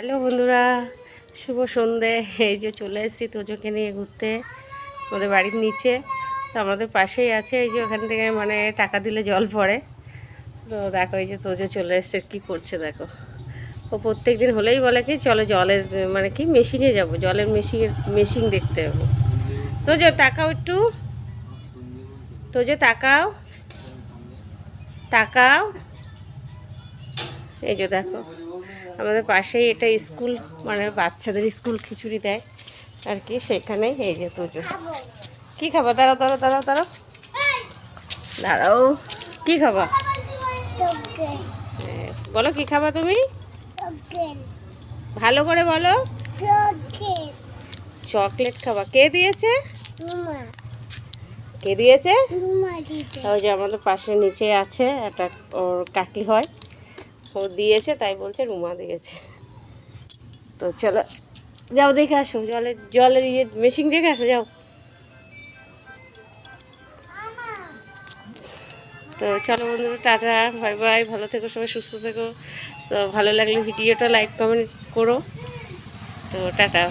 Hello বন্ধুরা, শুভ সন্ধে। এই যে চলে এসেছি তোজোকে নিয়ে ঘুরতে আমাদের বাড়ির নিচে। তো আমাদের পাশেই আছে, এই যে ওখান থেকে মানে টাকা দিলে জল পড়ে। তো দেখো এই যে তোজো চলে এসছে, কী করছে দেখো। ও প্রত্যেক দিন হলেই বলে কি চলো জলের মানে কি মেশিনে যাব, জলের মেশিন দেখতে যাবো। তোজো তাকাও একটু, তোজো তাকাও তাকাও। এই যে দেখো আমাদের পাশেই এটা স্কুল, মানে বাচ্চাদের স্কুল খিচুড়ি দেয় আর কি, সেখানেই এই যে তোজো। কী খাবা? দাঁড়াও দাঁড়াও দাঁড়াও দাঁড়াও দাঁড়াও, কী খাবা? বলো কী খাবা তুমি, ভালো করে বলো। চকলেট খাবা? কে দিয়েছে? কে দিয়েছে? ওই যে আমাদের পাশে নিচে আছে একটা, ওর কাকি হয়, ও দিয়েছে, তাই বলছে রুমা দিয়েছে। তো চলো যাও দেখে আসো, জলের মেশিন দেখে আসো, যাও। তো চলো বন্ধুরা, টাটা, বাই বাই, ভালো থেকো সবাই, সুস্থ থেকো। তো ভালো লাগলে ভিডিওটা লাইক কমেন্ট করো। তো টাটা।